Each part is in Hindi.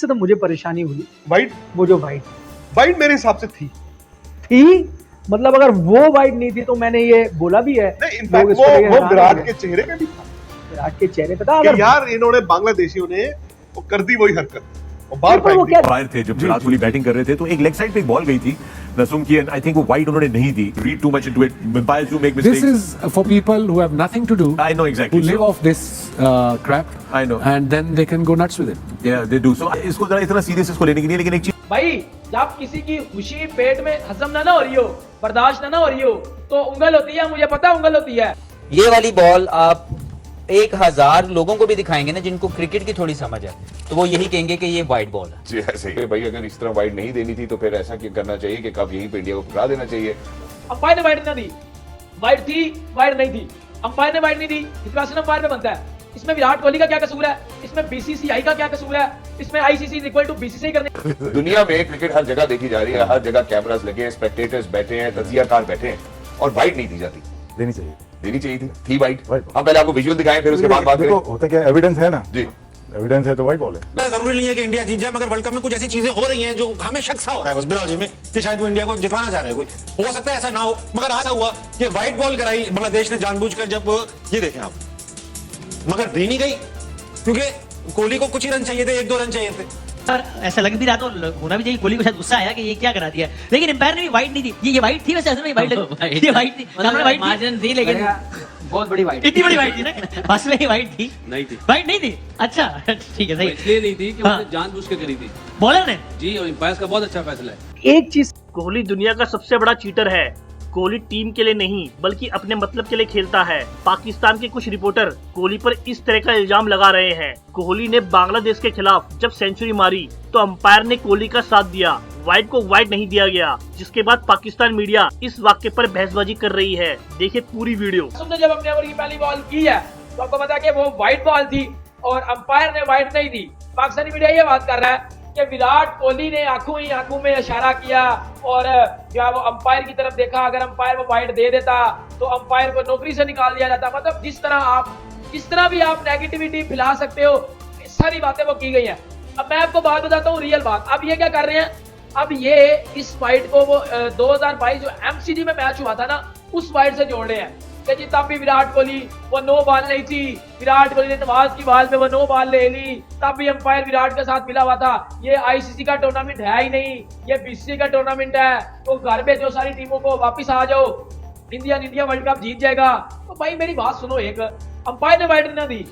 से तो मुझे परेशानी हुई। वाइट वो जो वाइट मेरे हिसाब से थी। मतलब अगर वो वाइट नहीं थी तो मैंने ये बोला भी है। नहीं, इनफैक्ट लोग इस पर वो हैरान विराट हो के गए। चेहरे पे भी था विराट के चेहरे पे था। कि अगर यार इन्होंने बांग्लादेशियों ने वो कर दी वही हरकत और बाहर देखो वो फेंक क्या दी। फायर थे जब विराट कोहली बैटिंग कर रहे थे तो एक लेग साइड पे एक बॉल गई थी नसूम की, एंड आई थिंक वो वाइट उन्होंने नहीं दी। Read too much into it, umpires do make This mistakes. is for people who have nothing to do, I know exactly. who live off this crap, I know. and then they can go nuts with it. Yeah, they do. So इसको जरा इतना सीरियस इसको लेने की नहीं, लेकिन एक चीज भाई जब किसी की खुशी पेट में हजम ना हो रही हो, बर्दाश्त ना हो रही हो, तो उंगल होती है। मुझे पता है उंगल होती है। ये वाली बॉल आप 1000 लोगों को भी दिखाएंगे ना जिनको क्रिकेट की थोड़ी समझ है, तो वो यही कहेंगे कि ये वाइट बॉल है। जी ऐसे ही भाई, अगर इस तरह वाइड नहीं देनी थी तो फिर ऐसा क्यों करना चाहिए कि कब यहीं पे इंडिया को पकड़ा देना चाहिए। अंपायर ने वाइट ना दी, वाइट थी, वाइट नहीं थी। अंपायर ने वाइट नहीं दी, इसका असर अंपायर पे बनता है। इसमें विराट कोहली का क्या कसूर है? इसमें बीसीसीआई का क्या कसूर है? इसमें ICC is equal to BCCI करने। दुनिया में क्रिकेट हर जगह देखी जा रही है, हर जगह कैमरास लगे हैं, स्पेक्टेटर्स बैठे हैं, तजियाकार बैठे हैं, और वाइड नहीं दी जाती। देनी चाहिए। देनी चाहिए थी वाइड। हम पहले आपको विजुअल दिखाएं, फिर उसके बाद बात देखो करें। होता क्या, एविडेंस है ना जी एविडेंस है तो वाइट बॉल है। जरूरी नहीं है कि इंडिया जीत जाए, मगर वर्ल्ड कप में कुछ ऐसी चीजें हो रही हैं जो हमें शक सा हो रहा है बस बिलाल जी में कि शायद वो इंडिया को जितवाना चाह रहे हैं। कोई हो सकता है ऐसा ना हो, मगर ऐसा हुआ कि व्हाइट बॉल कराई बांग्लादेश ने जानबूझकर। जब ये देखें आप, मगर दी नहीं गई क्योंकि कोहली को कुछ ही रन चाहिए थे, 1-2 रन चाहिए थे। और ऐसा लग भी रहा तो होना भी चाहिए। कोहली को शायद गुस्सा आया कि ये क्या करा दिया, लेकिन एम्पायर ने भी वाइट नहीं दी। ये वाइट थी वैसे, असल में वाइट लगी। ये वाइट थी, सामने वाइट मार्जिन थी, लेकिन बहुत बड़ी वाइट, इतनी बड़ी वाइट थी ना, बस में ही वाइट थी। नहीं थी, वाइट नहीं थी। अच्छा ठीक है, सही। इसलिए नहीं थी कि हाँ। उसने जानबूझ के करी थी बॉलर ने। जी, और एम्पायर्स का बहुत अच्छा फैसला है। एक चीज, कोहली दुनिया का सबसे बड़ा चीटर है। कोहली टीम के लिए नहीं बल्कि अपने मतलब के लिए खेलता है। पाकिस्तान के कुछ रिपोर्टर कोहली पर इस तरह का इल्जाम लगा रहे हैं। कोहली ने बांग्लादेश के खिलाफ जब सेंचुरी मारी तो अंपायर ने कोहली का साथ दिया, वाइट को वाइट नहीं दिया गया, जिसके बाद पाकिस्तान मीडिया इस वाक्य पर बहसबाजी कर रही है। देखिए पूरी वीडियो। तुमने जब अपने ओवर की पहली बॉल की है तो आपको पता है कि वो वाइट बॉल थी और अंपायर ने वाइट नहीं दी। पाकिस्तानी मीडिया ये बात कर रहा है कि विराट कोहली ने आंखों में इशारा किया और जो है वो अंपायर की तरफ देखा। अगर अंपायर वो वाइट दे देता तो अंपायर को नौकरी से निकाल दिया जाता। मतलब जिस तरह भी आप नेगेटिविटी फैला सकते हो, सारी बातें वो की गई हैं। अब मैं आपको बात बताता हूँ, रियल बात। अब ये क्या कर रहे हैं, अब ये इस फाइट को वो 2022 जो एमसीडी में मैच हुआ था ना, उस फाइट से जोड़ रहे हैं कि जी तब भी विराट कोहली वो 9 बॉल नहीं थी, विराट कोहली ने नवाज की बॉल पे वो 9 बॉल ले ली, तब भी अंपायर विराट के साथ मिला हुआ था। ये आईसीसी का टूर्नामेंट है ही नहीं, ये बीसीसीआई का टूर्नामेंट है। तो घर पे जो सारी टीमों को वापिस आ जाओ, इंडिया वर्ल्ड कप जीत जाएगा। तो भाई मेरी बात सुनो, एक अंपायर ने वाइट ना दी,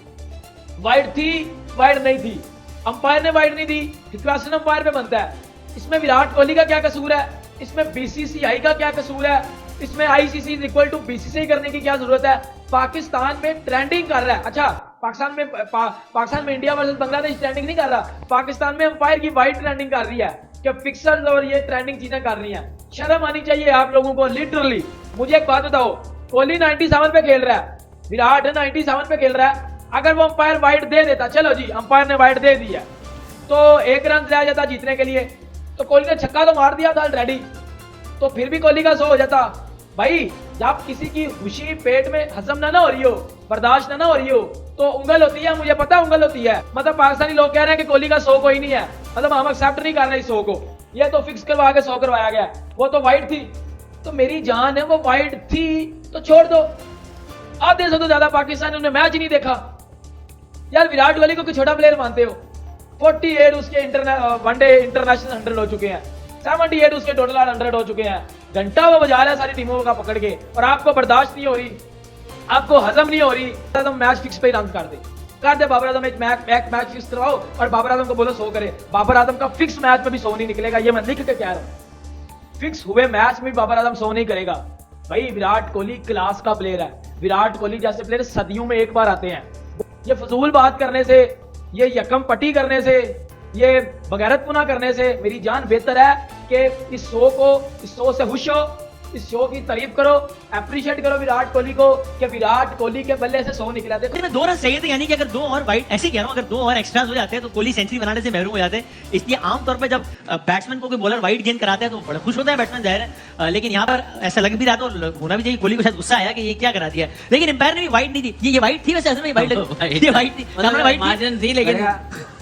वाइट थी, वाइट नहीं थी। अंपायर ने वाइट नहीं दी, क्वेश्चन अंपायर पे बनता है। इसमें विराट कोहली का क्या कसूर है? इसमें बीसीसीआई का क्या कसूर है? इसमें ICC is equal to BCCI करने की क्या जरूरत है? पाकिस्तान में ट्रेंडिंग कर रहा है। अच्छा, पाकिस्तान में इंडिया वर्सेस बांग्लादेश ट्रेंडिंग नहीं कर रहा, पाकिस्तान में अंपायर की वाइट ट्रेंडिंग कर रही है कि फिक्सर्स और ये ट्रेंडिंग चीजें कर रही हैं। शर्म आनी चाहिए आप लोगों को, लिटरली। मुझे एक बात बताओ, कोहली 97 पे खेल रहा है, विराट 97 पे खेल रहा है। अगर वो अंपायर वाइट दे देता, चलो जी अंपायर ने वाइट दे दिया, तो 1 रन रह जाता जीतने के लिए, तो कोहली ने छक्का तो मार दिया था ऑलरेडी, तो फिर भी कोहली का 100 हो जाता। भाई जब किसी की खुशी पेट में हजम ना हो रही हो, बर्दाश्त ना हो रही हो, तो उंगल होती है। मुझे पता है उंगल होती है। मतलब पाकिस्तानी लोग कह रहे हैं कि कोहली का 100 कोई नहीं है, मतलब हम एक्सेप्ट नहीं कर रहे इस 100 को। ये तो फिक्स करवा के 100 करवाया गया, वो तो वाइट थी। तो मेरी जान है, वो वाइट थी तो छोड़ दो। आधे से तो ज्यादा पाकिस्तानियों ने मैच नहीं देखा। यार विराट कोहली को कोई छोटा प्लेयर मानते हो? 48 उसके वनडे इंटरनेशनल 100 हो चुके हैं, 78 उसके टोटल 100 हो चुके हैं। घंटा वो बजा रहा है सारी टीमों का पकड़ के, और आपको बर्दाश्त नहीं हो रही, आपको हजम नहीं हो रही। तो मैच फिक्स पे रन कर दे बाबर आजम। एक मैच फिक्स करवाओ और बाबर आजम को बोलो 100 करे। बाबर आजम का फिक्स मैच में भी 100 नहीं निकलेगा, ये मैं लिख के कह रहा हूँ। फिक्स हुए मैच में भी बाबर आजम 100 नहीं करेगा। भाई विराट कोहली क्लास का प्लेयर है। विराट कोहली जैसे प्लेयर सदियों में एक बार आते हैं। ये फजूल बात करने से, ये यकम पट्टी करने से, ये बगैरतपुना करने से मेरी जान बेहतर है कि इस शो से खुश हो, इस शो की तारीफ करो, अप्रिशिएट करो विराट कोहली को कि विराट कोहली के बल्ले से 100 निकला। देखो में 2 रन चाहिए थे, यानी कि अगर 2 और वाइट, ऐसे कह रहा हूँ, अगर 2 और एक्स्ट्रास हो जाते हैं तो कोहली सेंचुरी बनाने से महरूम हो जाते हैं। इसलिए आमतौर पर जब बैट्समैन को कोई बॉलर वाइट गेंद कराता है तो बड़ा खुश होता है बैट्समैन, जाहिर है। लेकिन यहाँ पर ऐसा लग भी रहा तो होना भी चाहिए। कोहली को शायद गुस्सा आया कि ये क्या करा दिया, लेकिन एम्पायर ने भी वाइट नहीं दी। ये वाइट थी वैसे, असल में वाइट लगी। ये वाइट थी, सामने वाइट मार्जिन थी, लेकिन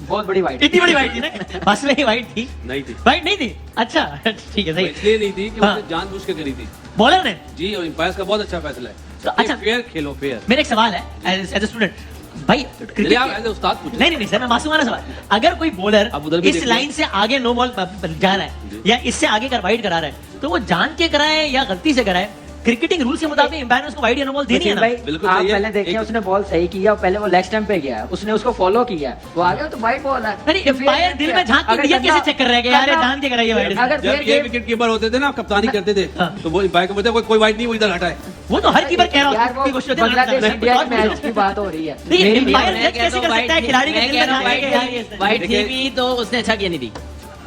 बहुत बड़ी वाइट, इतनी बड़ी वाइट थी ना, बस में ही वाइट थी, नहीं थी, वाइट नहीं थी। अच्छा ठीक है, सही। इसलिए नहीं थी कि हाँ। उसने जानबूझ के करी थी बॉलर ने जी, और एम्पायर्स का बहुत अच्छा फैसला है। तो अच्छा, फेयर खेलो, फेयर। मेरा एक सवाल है एज ए स्टूडेंट भाई, चलिए आप एज ए उस्ताद पूछिए। नहीं सर, मैं मासूमाना सवाल, अगर कोई बॉलर आप उधर भी इस देखिए। लाइन से आगे नो बॉल जा रहा है या इससे आगे कर वाइड करा रहा है, तो वो जान के कराए या गलती से कराए, क्रिकेटिंग रूल्स के मुताबिक एम्पायर ने उसको वाइड या नो बॉल देनी है ना। बिल्कुल आप सही है। पहले देखिए, उसने बॉल सही किया, पहले वो लेग स्टंप पे गया, उसने उसको फॉलो किया, वो आ गया तो वाइड बॉल है। नहीं, एम्पायर दिल में झांक के दिया, कैसे चेक कर रहा है कि यार ये जान के कराइए वाइड। अगर जब ये विकेट कीपर होते थे ना, कप्तानी करते थे, तो वो एम्पायर को बोलते कोई वाइड नहीं, वो इधर हटाए। वो तो हर कीपर कह रहा यार, होता वो है, कोई क्वेश्चन बांग्लादेश इंडिया के मैच की बात हो रही है। नहीं, एम्पायर जज कैसे कर सकता है खिलाड़ी के दिल में झांक के यार ये वाइट थी भी तो उसने अच्छा किया नहीं दी।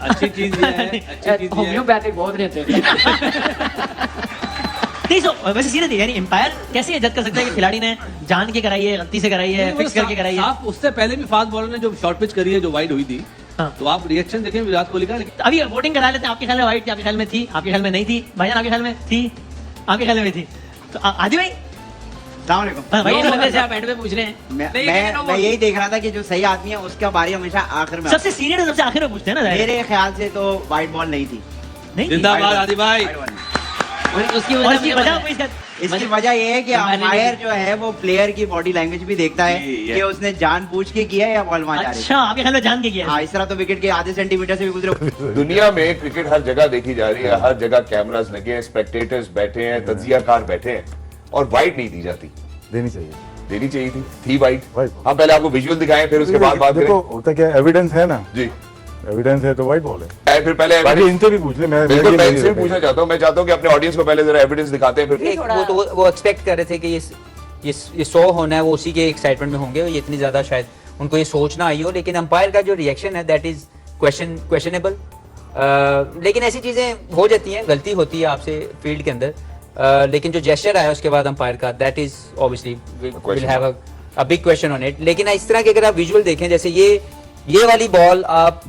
अच्छी चीज ये है, अच्छी चीज ये है। होम्योपैथिक बहुत रहते हैं। नहीं, सो वैसे सीधे यानी एम्पायर कैसे ये जज कर सकता है कि खिलाड़ी ने जान के कराई है, गलती से कराई है, फिक्स करके कराई है। आप उससे पहले भी फास्ट बॉलर ने जो शॉर्ट पिच करी है, जो वाइड हुई थी, हाँ। तो आप रिएक्शन देखें विराट कोहली का। तो अभी वोटिंग करा लेते हैं, आपके ख्याल में वाइट थी, आपके ख्याल में थी, आपके ख्याल में नहीं थी, भाईजान आपके ख्याल में थी, आपके ख्याल में थी, तो आदि भाई आप एंड में पूछ रहे हैं। मैं यही देख रहा था कि जो सही आदमी है उसका बारी हमेशा आखिर में। सबसे सीनियर सबसे आखिर में पूछते हैं ना। मेरे ख्याल से तो वाइट बॉल नहीं थी। नहीं, जिंदाबाद आदि भाई। उसकी इसकी वजह ये है कि अंपायर जो है वो प्लेयर की बॉडी लैंग्वेज भी देखता है कि उसने जानबूझ के किया है या बॉल वहां जा रही है। अच्छा, आपके ख्याल में जान के किया है। हाँ, इस तरह तो विकेट के आधे सेंटीमीटर से भी गुजरे। दुनिया में क्रिकेट हर जगह देखी जा रही है, हर जगह कैमरास लगे हैं, स्पेक्टेटर्स बैठे हैं, तजियाकार बैठे हैं, और वाइट नहीं दी जाती। देनी चाहिए, देनी चाहिए थी वाइट। White. हम पहले आपको विजुअल दिखाएं, फिर उसके बाद बात देखो करें। होता क्या एविडेंस है ना जी, एविडेंस है तो वाइट बॉल है। फिर पहले बाकी इनसे भी पूछ ले। मैं बिल्कुल, मैं ये इनसे भी पूछना चाहता हूँ। मैं चाहता हूँ कि अपने ऑडियंस को पहले जरा एविडेंस दिखाते हैं, फिर वो एक्सपेक्ट कर रहे थे कि ये 100 होना है, वो उसी के एक्साइटमेंट में होंगे, ये इतनी ज्यादा शायद उनको ये सोचना आई हो, लेकिन अंपायर का जो रिएक्शन है दैट इज क्वेश्चनेबल। लेकिन ऐसी चीजें हो जाती हैं, गलती होती है आपसे फील्ड के अंदर। लेकिन जो जेस्चर आया उसके बाद अंपायर का, that is obviously will have a big question on it. लेकिन इस तरह के अगर आप विजुअल देखें, जैसे ये वाली बॉल आप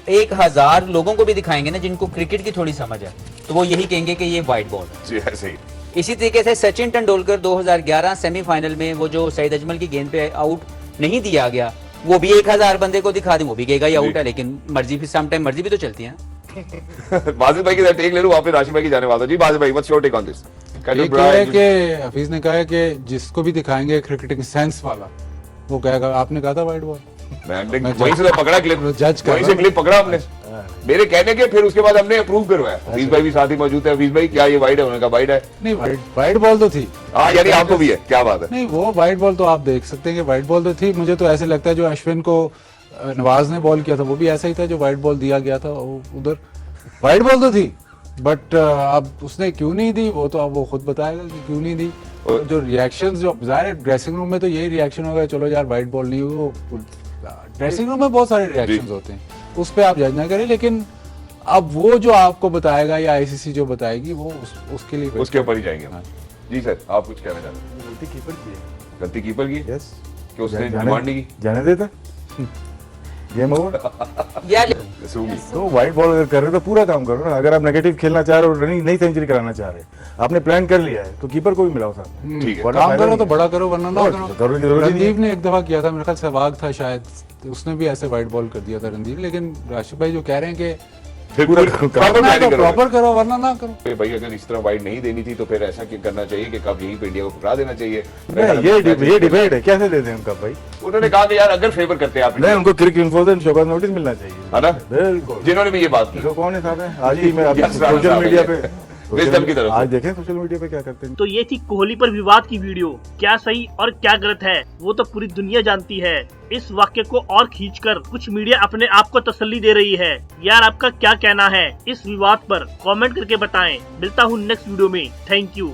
1000 लोगों को भी दिखाएंगे ना जिनको क्रिकेट की थोड़ी समझ है, तो वो यही कहेंगे कि ये वाइट बॉल है। जी ऐसे ही। इसी तरीके से सचिन तेंदुलकर 2011 सेमीफाइनल में वो जो सईद अजमल की गेंद पे आउट नहीं दिया गया, वो भी 1000 बंदे को दिखा दें, वो भी कहेगा ये आउट है। लेकिन मर्जी भी सम टाइम मर्जी भी तो चलती है। बाजिद भाई की टेक ले लूं, वापस राशिद भाई की जाने वाला। जी बाजिद भाई, what's your take on this? एक है कि हफीज ने कहा है कि जिसको भी दिखाएंगे क्रिकेटिंग सेंस वाला, वो कहेगा आपने कहा था वाइट बॉल। मैंने वहीं से पकड़ा क्लिप, जज वहीं से क्लिप पकड़ा हमने, मेरे कहने के, फिर उसके बाद हमने अप्रूव करवाया। हफीज भाई भी साथ ही मौजूद है। हफीज भाई, क्या ये वाइड है? उन्होंने कहा वाइड है। नहीं, वाइट बॉल तो थी। हाँ, यानी आपको भी है, क्या बात है। नहीं, वो वाइट बॉल तो आप देख सकते हैं कि वाइट बॉल तो थी। मुझे तो ऐसे लगता है जो अश्विन को नवाज ने बॉल किया था वो भी ऐसा ही था, जो वाइट बॉल दिया गया था उधर वाइट बॉल तो थी। बट अब उसने क्यों नहीं दी वो तो अब वो खुद बताएगा कि क्यों नहीं दी। जो रिएक्शंस जो ज़ाहिर है ड्रेसिंग रूम में तो यही रिएक्शन होगा, चलो यार वाइट बॉल नहीं हुई। वो ड्रेसिंग रूम में बहुत सारे रिएक्शंस होते हैं, उस पर आप जज ना करें। लेकिन अब वो जो आपको बताएगा या आईसीसी जो बताएगी वो उसके लिए उसके ऊपर ही जाएंगे। हाँ। जी सर, आप कुछ कहना चाहते हैं? गलती कीपर की है। गलती कीपर की? यस, कि उसने डिमांड नहीं की। जाने देता गेम ओवर। यार तो वाइट बॉल अगर कर रहे हो तो पूरा काम करो ना। अगर आप नेगेटिव खेलना चाह रहे हो, रनिंग नहीं सेंचुरी कराना चाह रहे, आपने प्लान कर लिया है, तो कीपर को भी मिलाओ साथ। ठीक है, वरना काम फायदा करो तो नहीं बड़ा करो, वरना ना और करो। जरूरी नहीं रणदीप है। ने एक दफा किया था, मेरे ख्याल सहवाग था शायद, तो उसने भी ऐसे वाइट बॉल कर दिया था रणदीप। लेकिन राशिद भाई जो कह रहे हैं कि फिर पूरा प्रॉपर करो वरना ना करो। भाई अगर इस तरह वाइड नहीं देनी थी तो फिर ऐसा क्या करना चाहिए कि कब यहीं पे इंडिया को पकड़ा देना चाहिए? ये डिबेट है, कैसे दे दें उनका भाई। उन्होंने कहा कि यार अगर फेवर करते हैं आप नहीं, उनको क्रिकेट इन्फोर्समेंट शोकत नोटिस मिलना चाहिए, है ना, बिल्कुल। जिन्होंने भी ये बात की। तो कौन है साहब? आज ही मैं यस, सोशल मीडिया पे विजडम की तरफ आज देखें सोशल मीडिया पे क्या करते हैं। तो ये थी कोहली पर विवाद की वीडियो। क्या सही और क्या गलत है वो तो पूरी दुनिया जानती है। इस वाक्य को और खींचकर कुछ मीडिया अपने आप को तसल्ली दे रही है। यार आपका क्या कहना है इस विवाद पर? कमेंट करके बताएं। मिलता हूँ नेक्स्ट वीडियो में। Thank you.